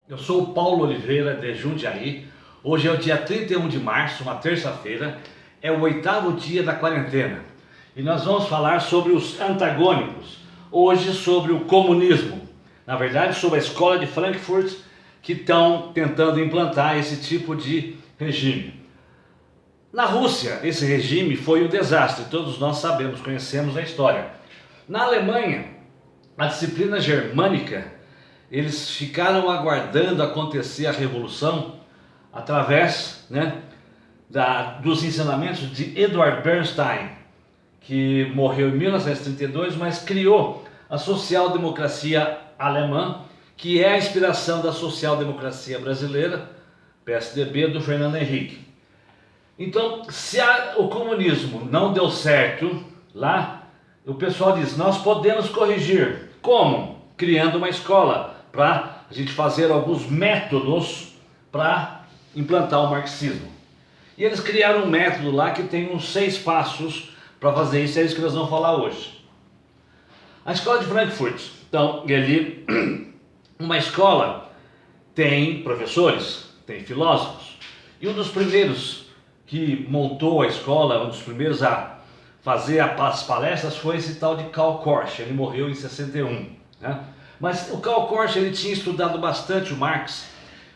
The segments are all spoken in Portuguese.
Eu sou o Paulo Oliveira de Jundiaí. Hoje é o dia 31 de março, uma terça-feira. É o 8º dia da quarentena. E nós vamos falar sobre os antagônicos. Hoje sobre o comunismo. Na verdade, sobre a escola de Frankfurt, que estão tentando implantar esse tipo de regime. Na Rússia, esse regime foi um desastre. Todos nós sabemos, conhecemos a história. Na Alemanha, a disciplina germânica, eles ficaram aguardando acontecer a revolução através, dos ensinamentos de Edward Bernstein, que morreu em 1932, mas criou a social-democracia alemã, que é a inspiração da social-democracia brasileira, PSDB, do Fernando Henrique. Então, se o comunismo não deu certo lá, o pessoal diz, nós podemos corrigir. Como? Criando uma escola para a gente fazer alguns métodos para implantar o marxismo. E eles criaram um método lá que tem uns 6 passos para fazer isso, é isso que nós vamos falar hoje. A escola de Frankfurt, então, uma escola tem professores, tem filósofos, e um dos primeiros que montou a escola, um dos primeiros a fazer as palestras foi esse tal de Karl Korsch. Ele morreu em 61, né? Mas o Karl Korsch, ele tinha estudado bastante o Marx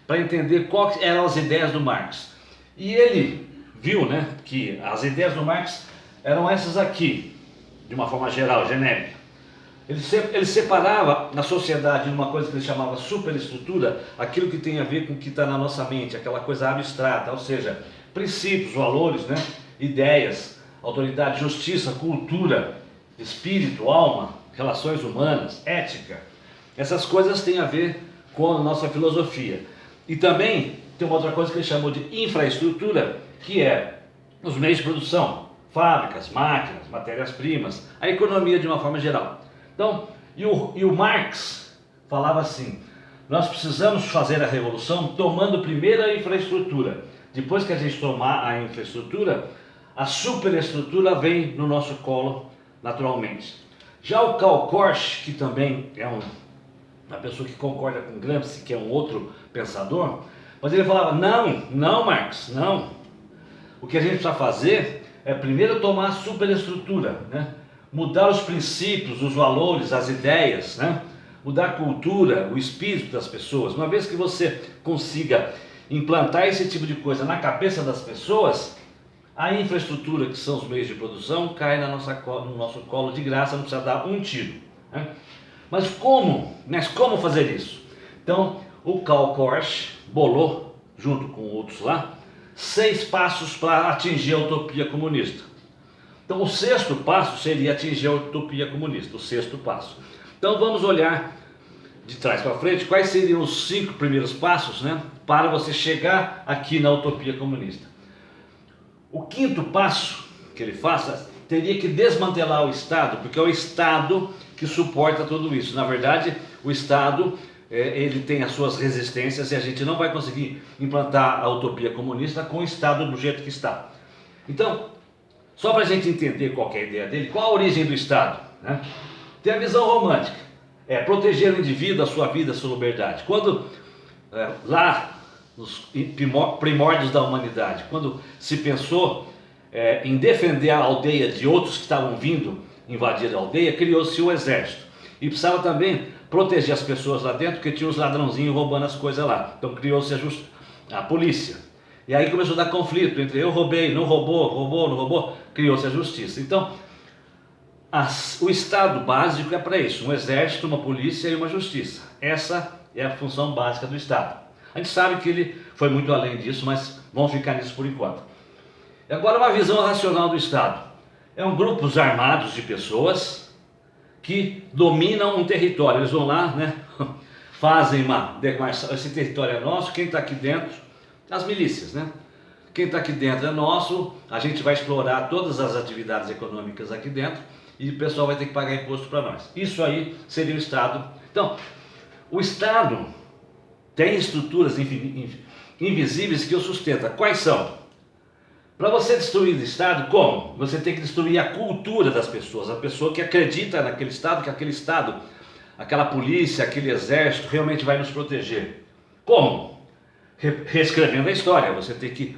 para entender quais eram as ideias do Marx. E ele viu, que as ideias do Marx eram essas aqui, de uma forma geral, genérica. Ele separava na sociedade numa coisa que ele chamava superestrutura, aquilo que tem a ver com o que está na nossa mente, aquela coisa abstrata, ou seja, princípios, valores, ideias, autoridade, justiça, cultura, espírito, alma, relações humanas, ética. Essas coisas têm a ver com a nossa filosofia. E também tem uma outra coisa que ele chamou de infraestrutura, que é os meios de produção, fábricas, máquinas, matérias-primas, a economia de uma forma geral. Então, e o Marx falava assim, nós precisamos fazer a revolução tomando primeiro a infraestrutura. Depois que a gente tomar a infraestrutura, a superestrutura vem no nosso colo naturalmente. Já o Karl Korsch, que também é uma pessoa que concorda com Gramsci, que é um outro pensador, mas ele falava, não Marx, não. O que a gente precisa fazer é primeiro tomar a superestrutura, mudar os princípios, os valores, as ideias, mudar a cultura, o espírito das pessoas. Uma vez que você consiga implantar esse tipo de coisa na cabeça das pessoas, a infraestrutura, que são os meios de produção, cai no nosso colo de graça, não precisa dar um tiro. Mas como? Como fazer isso? Então, o Karl Korsch bolou, junto com outros lá, 6 passos para atingir a utopia comunista. Então, o 6º passo seria atingir a utopia comunista, o 6º passo. Então, vamos olhar de trás para frente quais seriam os 5 primeiros passos, para você chegar aqui na utopia comunista. O 5º passo que ele faça teria que desmantelar o Estado, porque é o Estado que suporta tudo isso. Na verdade, o Estado, ele tem as suas resistências e a gente não vai conseguir implantar a utopia comunista com o Estado do jeito que está. Então, só para a gente entender qual é a ideia dele, qual a origem do Estado? Tem a visão romântica, é proteger o indivíduo, a sua vida, a sua liberdade. Quando, lá nos primórdios da humanidade, quando se pensou em defender a aldeia de outros que estavam vindo invadir a aldeia, criou-se o exército. E precisava também proteger as pessoas lá dentro, porque tinha os ladrãozinhos roubando as coisas lá. Então criou-se a polícia. E aí começou a dar conflito entre eu roubei, não roubou, roubou, não roubou, criou-se a justiça. Então, o Estado básico é para isso, um exército, uma polícia e uma justiça. Essa é a função básica do Estado. A gente sabe que ele foi muito além disso, mas vamos ficar nisso por enquanto. E agora uma visão racional do Estado. É um grupo armados de pessoas que dominam um território. Eles vão lá, fazem uma demarcação, esse território é nosso, quem está aqui dentro, as milícias, quem está aqui dentro é nosso, a gente vai explorar todas as atividades econômicas aqui dentro e o pessoal vai ter que pagar imposto para nós. Isso aí seria o Estado. Então, o Estado tem estruturas invisíveis que o sustentam. Quais são? Para você destruir o Estado, como? Você tem que destruir a cultura das pessoas, a pessoa que acredita naquele Estado, que aquele Estado, aquela polícia, aquele exército realmente vai nos proteger. Como? Reescrevendo a história. Você tem que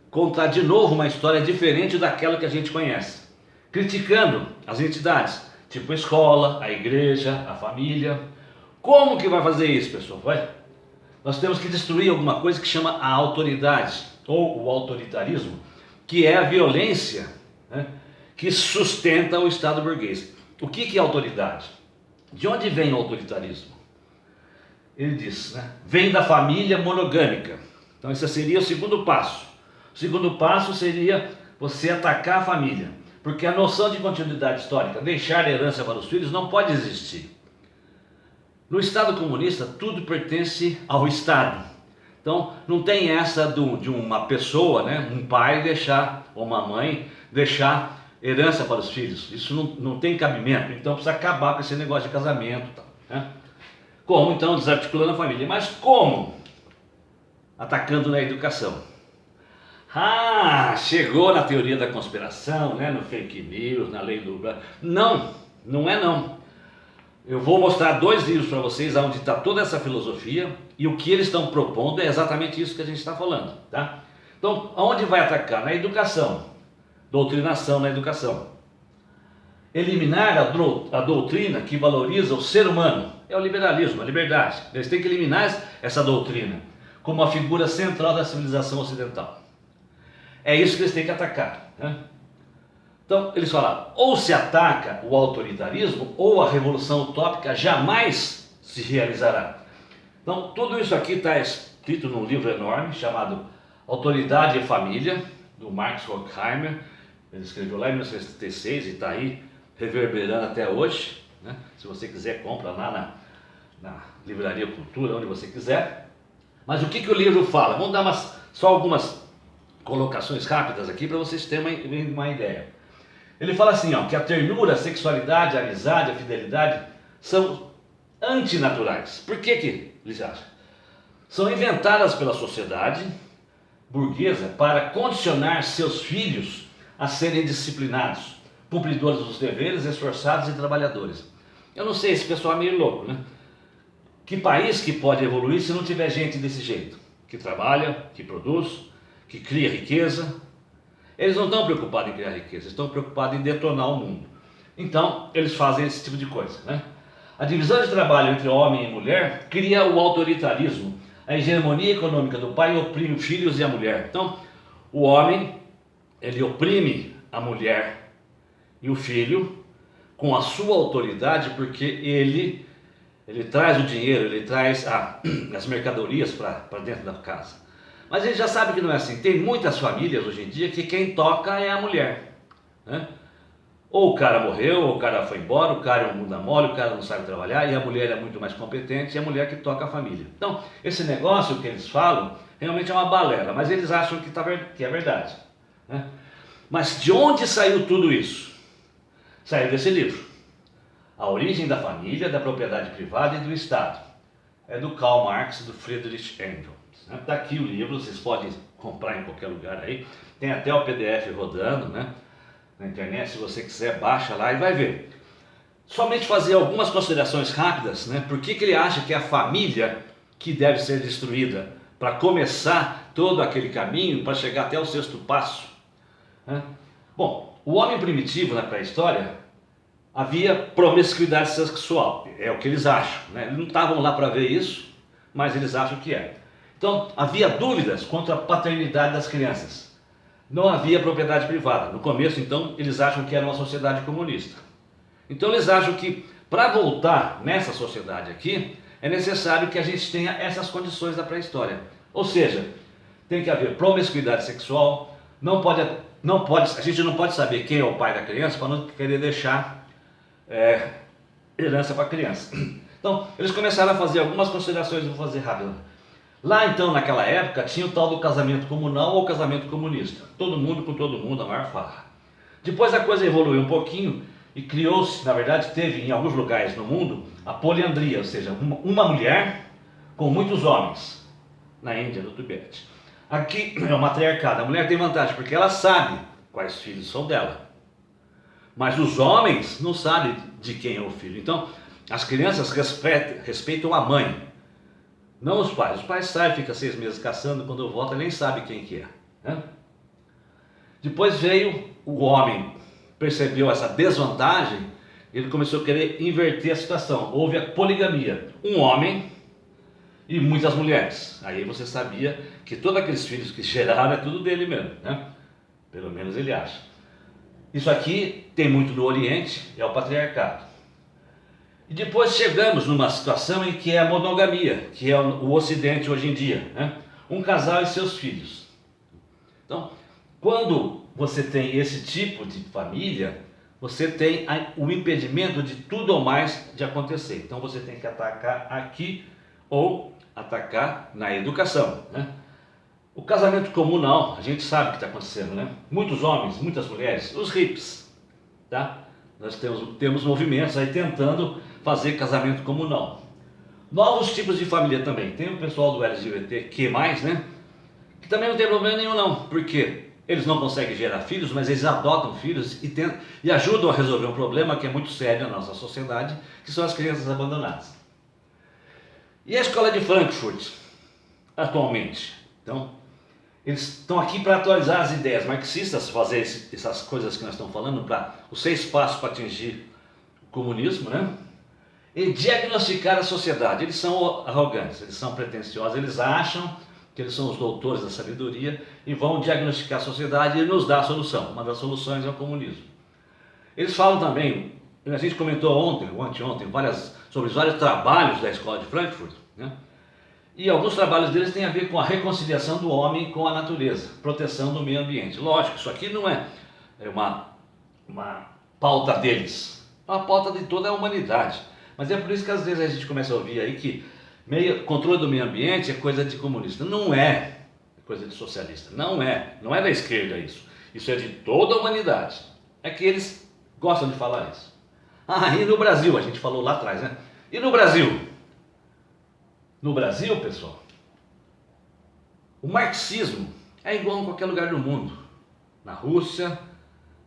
contar de novo uma história diferente daquela que a gente conhece. Criticando as entidades, tipo a escola, a igreja, a família. Como que vai fazer isso, pessoal? Nós temos que destruir alguma coisa que chama a autoridade, ou o autoritarismo, que é a violência, né, que sustenta o Estado burguês. O que é autoridade? De onde vem o autoritarismo? Ele diz, né, vem da família monogâmica. Então esse seria o segundo passo. O segundo passo seria você atacar a família, porque a noção de continuidade histórica, deixar herança para os filhos, não pode existir. No Estado comunista, tudo pertence ao Estado. Então, não tem essa de uma pessoa, né, um pai deixar, ou uma mãe, deixar herança para os filhos. Isso não tem cabimento. Então, precisa acabar com esse negócio de casamento. Né? Como, então, desarticulando a família? Mas como? Atacando na educação. Ah, chegou na teoria da conspiração, né, no fake news, na lei do... Não, não é não. Eu vou mostrar 2 livros para vocês onde está toda essa filosofia e o que eles estão propondo é exatamente isso que a gente está falando, tá? Então, aonde vai atacar? Na educação, doutrinação na educação. Eliminar a doutrina que valoriza o ser humano, é o liberalismo, a liberdade. Eles têm que eliminar essa doutrina como a figura central da civilização ocidental. É isso que eles têm que atacar, né? Então, eles falaram, ou se ataca o autoritarismo, ou a revolução utópica jamais se realizará. Então, tudo isso aqui está escrito num livro enorme, chamado Autoridade e Família, do Marx Horkheimer. Ele escreveu lá em 1976 e está aí reverberando até hoje, né? Se você quiser, compra lá na Livraria Cultura, onde você quiser. Mas o que o livro fala? Vamos dar só algumas colocações rápidas aqui para vocês terem uma ideia. Ele fala assim, ó, que a ternura, a sexualidade, a amizade, a fidelidade são antinaturais. Por que eles acham? São inventadas pela sociedade burguesa para condicionar seus filhos a serem disciplinados, cumpridores dos deveres, esforçados e trabalhadores. Eu não sei, esse pessoal é meio louco, né? Que país que pode evoluir se não tiver gente desse jeito? Que trabalha, que produz, que cria riqueza. Eles não estão preocupados em criar riqueza, estão preocupados em detonar o mundo. Então, eles fazem esse tipo de coisa, né? A divisão de trabalho entre homem e mulher cria o autoritarismo. A hegemonia econômica do pai oprime os filhos e a mulher. Então, o homem, ele oprime a mulher e o filho com a sua autoridade, porque ele traz o dinheiro, ele traz as mercadorias para dentro da casa. Mas ele já sabe que não é assim. Tem muitas famílias hoje em dia que quem toca é a mulher, né? Ou o cara morreu, ou o cara foi embora, o cara é um bunda mole, o cara não sabe trabalhar e a mulher é muito mais competente e é a mulher que toca a família. Então, esse negócio que eles falam realmente é uma balela, mas eles acham que é verdade, né? Mas de onde saiu tudo isso? Saiu desse livro. A Origem da Família, da Propriedade Privada e do Estado. É do Karl Marx e do Friedrich Engels. Está aqui o livro, vocês podem comprar em qualquer lugar aí. Tem até o PDF rodando, né, na internet, se você quiser, baixa lá e vai ver. Somente fazer algumas considerações rápidas, né? Por que ele acha que é a família que deve ser destruída para começar todo aquele caminho para chegar até o 6º passo, né? Bom, o homem primitivo na pré-história havia promiscuidade sexual, é o que eles acham, né? Eles não estavam lá para ver isso, mas eles acham que é. Então, havia dúvidas quanto à paternidade das crianças. Não havia propriedade privada. No começo, então, eles acham que era uma sociedade comunista. Então, eles acham que, para voltar nessa sociedade aqui, é necessário que a gente tenha essas condições da pré-história. Ou seja, tem que haver promiscuidade sexual, a gente não pode saber quem é o pai da criança para não querer deixar herança para a criança. Então, eles começaram a fazer algumas considerações, vou fazer rápido. Lá então, naquela época, tinha o tal do casamento comunal ou casamento comunista. Todo mundo com todo mundo, a maior farra. Depois a coisa evoluiu um pouquinho e criou-se, na verdade, teve em alguns lugares no mundo, a poliandria, ou seja, uma mulher com muitos homens, na Índia, no Tibete. Aqui é o matriarcado, a mulher tem vantagem, porque ela sabe quais filhos são dela. Mas os homens não sabem de quem é o filho. Então, as crianças respeitam a mãe. Não os pais. Os pais saem, fica 6 meses caçando, quando volta nem sabe quem que é, né? Depois veio o homem, percebeu essa desvantagem, ele começou a querer inverter a situação. Houve a poligamia. Um homem e muitas mulheres. Aí você sabia que todos aqueles filhos que geraram é tudo dele mesmo, né? Pelo menos ele acha. Isso aqui tem muito no Oriente, é o patriarcado. E depois chegamos numa situação em que é a monogamia, que é o Ocidente hoje em dia, né? Um casal e seus filhos. Então, quando você tem esse tipo de família, você tem o impedimento de tudo ou mais de acontecer. Então você tem que atacar aqui ou atacar na educação, né? O casamento comunal, a gente sabe o que está acontecendo, né? Muitos homens, muitas mulheres, os hippies, tá? Nós temos movimentos aí tentando fazer casamento comunal. Novos tipos de família também. Tem o pessoal do LGBTQ+, né? Que também não tem problema nenhum não, porque eles não conseguem gerar filhos, mas eles adotam filhos e ajudam a resolver um problema que é muito sério na nossa sociedade, que são as crianças abandonadas. E a escola de Frankfurt, atualmente? Então, eles estão aqui para atualizar as ideias marxistas, fazer essas coisas que nós estamos falando, para os 6 passos para atingir o comunismo, né? E diagnosticar a sociedade. Eles são arrogantes, eles são pretensiosos, eles acham que eles são os doutores da sabedoria e vão diagnosticar a sociedade e nos dar a solução. Uma das soluções é o comunismo. Eles falam também, a gente comentou ontem ou anteontem, sobre vários trabalhos da escola de Frankfurt, né? E alguns trabalhos deles têm a ver com a reconciliação do homem com a natureza, proteção do meio ambiente. Lógico, isso aqui não é uma pauta deles, é uma pauta de toda a humanidade. Mas é por isso que às vezes a gente começa a ouvir aí que controle do meio ambiente é coisa de comunista. Não é coisa de socialista, não é da esquerda isso. Isso é de toda a humanidade. É que eles gostam de falar isso. Ah, e no Brasil, a gente falou lá atrás, né? E no Brasil? No Brasil, pessoal, o marxismo é igual em qualquer lugar do mundo. Na Rússia,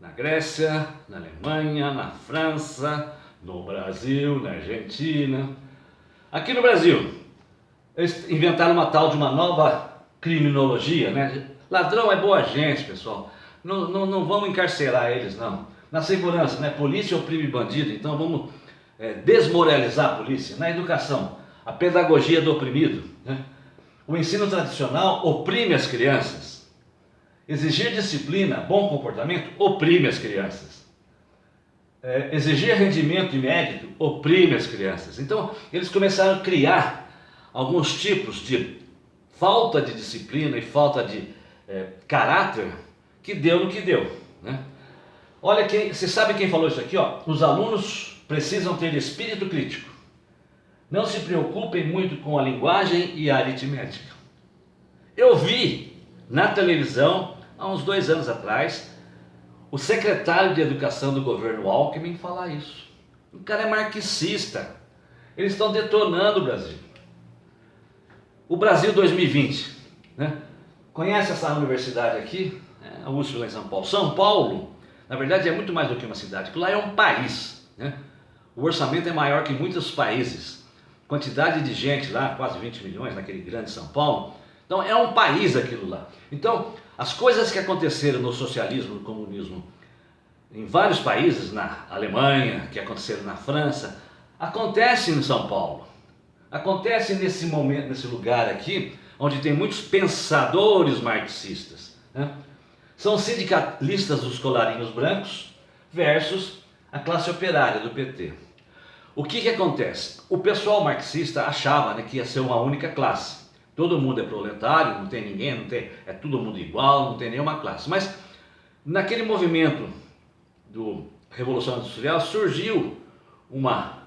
na Grécia, na Alemanha, na França, no Brasil, na Argentina. Aqui no Brasil, eles inventaram uma tal de uma nova criminologia, né? Ladrão é boa gente, pessoal. Não vamos encarcerar eles, não. Na segurança, né? Polícia oprime bandido, então vamos desmoralizar a polícia. Na educação, a pedagogia do oprimido, né? O ensino tradicional oprime as crianças. Exigir disciplina, bom comportamento, oprime as crianças. Exigir rendimento e mérito, oprime as crianças. Então, eles começaram a criar alguns tipos de falta de disciplina e falta de caráter que deu no que deu, né? Olha, você sabe quem falou isso aqui, ó? Os alunos precisam ter espírito crítico. Não se preocupem muito com a linguagem e a aritmética. Eu vi na televisão, há uns 2 anos atrás, o secretário de Educação do governo Alckmin falar isso. O cara é marxista. Eles estão detonando o Brasil. O Brasil 2020, né? Conhece essa universidade aqui? A USP lá em São Paulo. São Paulo, na verdade, é muito mais do que uma cidade. Lá é um país, né? O orçamento é maior que muitos países. Quantidade de gente lá, quase 20 milhões naquele grande São Paulo. Então é um país aquilo lá. Então as coisas que aconteceram no socialismo, no comunismo, em vários países, na Alemanha, que aconteceram na França, acontecem em São Paulo. Acontece nesse momento, nesse lugar aqui, onde tem muitos pensadores marxistas, né? São sindicalistas dos colarinhos brancos versus a classe operária do PT. O que acontece? O pessoal marxista achava, né, que ia ser uma única classe. Todo mundo é proletário, não tem ninguém, é todo mundo igual, não tem nenhuma classe. Mas naquele movimento do Revolução Industrial surgiu uma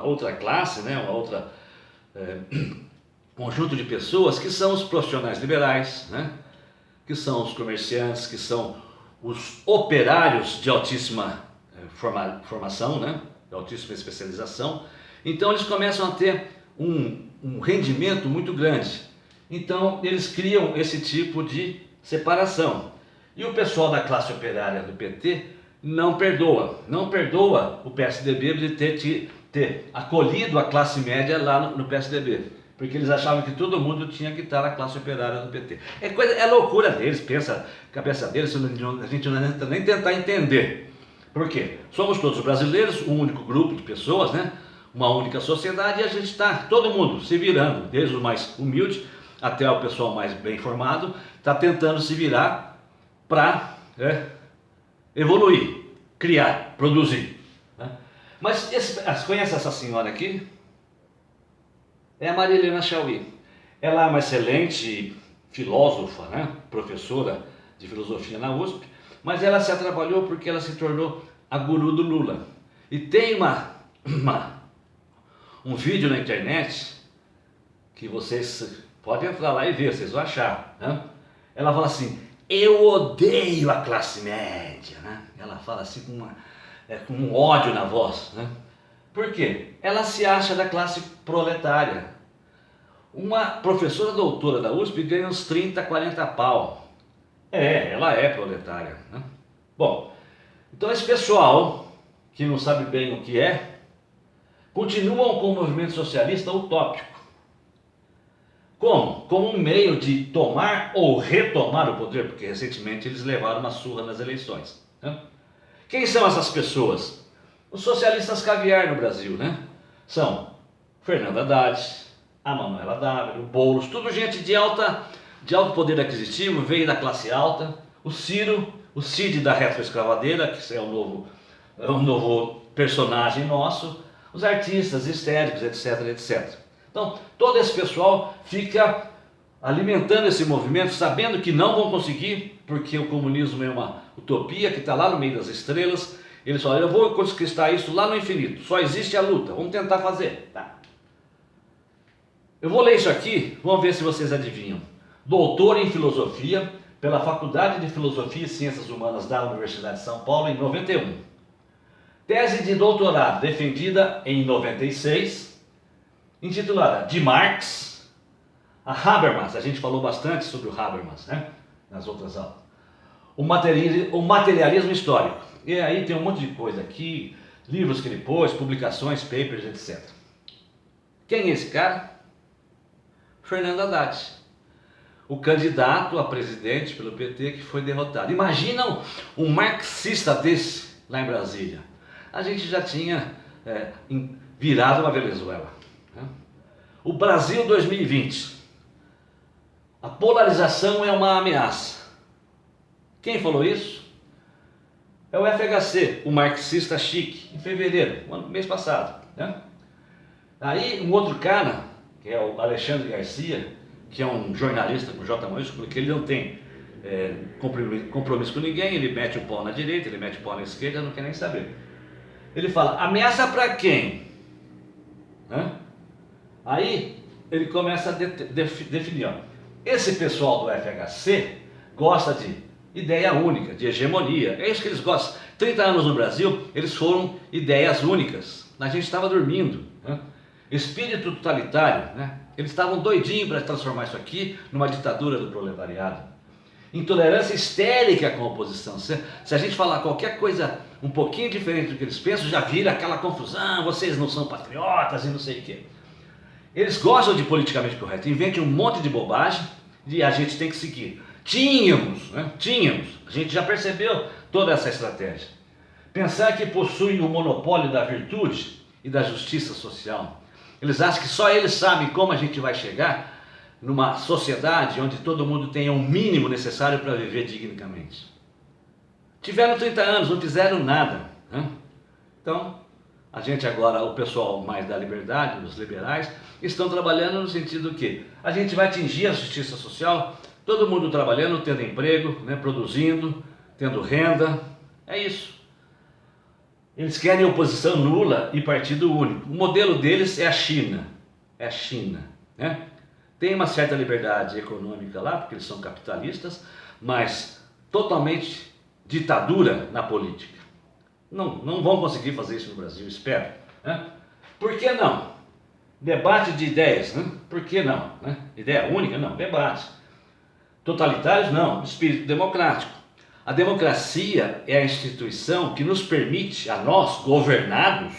outra classe, né, uma outra conjunto de pessoas que são os profissionais liberais, né, que são os comerciantes, que são os operários de altíssima formação, né, de altíssima especialização. Então eles começam a ter um rendimento muito grande. Então eles criam esse tipo de separação. E o pessoal da classe operária do PT não perdoa o PSDB de ter acolhido a classe média lá no PSDB. porque eles achavam que todo mundo tinha que estar na classe operária do PT. É loucura deles, pensa, cabeça deles, a gente não adianta nem tentar entender. Por quê? Somos todos brasileiros, um único grupo de pessoas, né? Uma única sociedade, e a gente está, todo mundo, se virando, desde o mais humilde até o pessoal mais bem formado, está tentando se virar para evoluir, criar, produzir. Né? Mas conhece essa senhora aqui? É a Maria Helena Chauí. Ela é uma excelente filósofa, né? Professora de filosofia na USP, mas ela se atrapalhou porque ela se tornou a guru do Lula. E tem um vídeo na internet que vocês podem entrar lá e ver, vocês vão achar. Né? Ela fala assim: eu odeio a classe média. Né? Ela fala assim com um ódio na voz. Né? Por quê? Ela se acha da classe proletária. Uma professora doutora da USP ganha uns 30, 40 pau. Ela é proletária. Né? Bom, então esse pessoal que não sabe bem o que continuam com o movimento socialista utópico. Como? Como um meio de tomar ou retomar o poder, porque recentemente eles levaram uma surra nas eleições. Né? Quem são essas pessoas? Os socialistas caviar no Brasil, né? São Fernando Haddad, a Manuela Dávila, o Boulos, tudo gente de alto poder aquisitivo, veio da classe alta. O Ciro, o Cid da retroescravadeira, que é um novo personagem nosso. Os artistas histéricos, etc, etc. Então, todo esse pessoal fica alimentando esse movimento, sabendo que não vão conseguir, porque o comunismo é uma utopia que está lá no meio das estrelas. Eles falam: eu vou conquistar isso lá no infinito, só existe a luta, vamos tentar fazer. Tá. Eu vou ler isso aqui, vamos ver se vocês adivinham. Doutor em Filosofia, pela Faculdade de Filosofia e Ciências Humanas da Universidade de São Paulo, em 91. Tese de doutorado defendida em 96, intitulada De Marx a Habermas. A gente falou bastante sobre o Habermas, né? Nas outras aulas. O materialismo histórico. E aí tem um monte de coisa aqui, livros que ele pôs, publicações, papers, etc. Quem é esse cara? Fernando Haddad, o candidato a presidente pelo PT que foi derrotado. Imaginam um marxista desse lá em Brasília. A gente já tinha virado uma Venezuela. Né? O Brasil 2020. A polarização é uma ameaça. Quem falou isso? É o FHC, o marxista chique, em fevereiro, mês passado. Né? Aí um outro cara, que é o Alexandre Garcia, que é um jornalista com J maiúsculo, que ele não tem compromisso com ninguém, ele mete o pau na direita, ele mete o pau na esquerda, não quer nem saber. Ele fala: ameaça para quem? Né? Aí ele começa a definir. Ó, esse pessoal do FHC gosta de ideia única, de hegemonia. É isso que eles gostam. 30 anos no Brasil, eles foram ideias únicas. A gente estava dormindo. Né? Espírito totalitário. Né? Eles estavam doidinhos para transformar isso aqui numa ditadura do proletariado. Intolerância histérica com a oposição. Se a gente falar qualquer coisa um pouquinho diferente do que eles pensam, já vira aquela confusão: vocês não são patriotas e não sei o quê. Eles gostam de politicamente correto, inventam um monte de bobagem e a gente tem que seguir. Tínhamos, a gente já percebeu toda essa estratégia. Pensar que possuem o monopólio da virtude e da justiça social. Eles acham que só eles sabem como a gente vai chegar numa sociedade onde todo mundo tenha o mínimo necessário para viver dignamente. Tiveram 30 anos, não fizeram nada. Né? Então, a gente agora, o pessoal mais da liberdade, os liberais, estão trabalhando no sentido que a gente vai atingir a justiça social, todo mundo trabalhando, tendo emprego, né, produzindo, tendo renda. É isso. Eles querem oposição nula e partido único. O modelo deles é a China. É a China. Né? Tem uma certa liberdade econômica lá, porque eles são capitalistas, mas totalmente ditadura na política. Não vão conseguir fazer isso no Brasil, espero. Né? Por que não? Debate de ideias, né? Por que não? Né? Ideia única? Não, debate. Totalitários? Não, espírito democrático. A democracia é a instituição que nos permite, a nós, governados,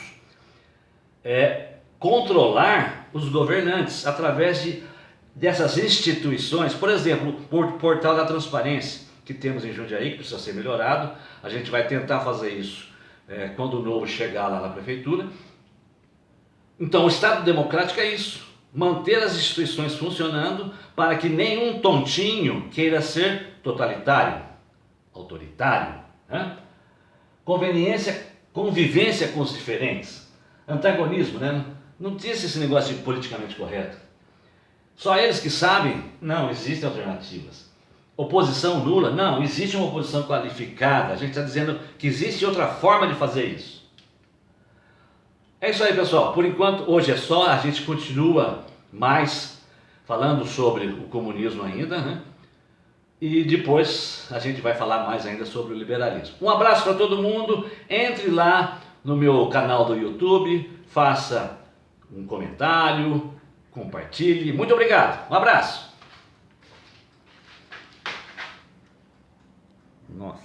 controlar os governantes através dessas instituições. Por exemplo, o portal da transparência que temos em Jundiaí, que precisa ser melhorado. A gente vai tentar fazer isso quando o novo chegar lá na prefeitura. Então, o Estado democrático é isso: manter as instituições funcionando para que nenhum tontinho queira ser totalitário, autoritário, né? Convivência com os diferentes, antagonismo, né? Não existe esse negócio de politicamente correto. Só eles que sabem? Não, existem alternativas. Oposição nula? Não, existe uma oposição qualificada. A gente está dizendo que existe outra forma de fazer isso. É isso aí, pessoal. Por enquanto, hoje é só. A gente continua mais falando sobre o comunismo ainda, né? E depois a gente vai falar mais ainda sobre o liberalismo. Um abraço para todo mundo. Entre lá no meu canal do YouTube, faça um comentário, compartilhe. Muito obrigado. Um abraço. Nossa.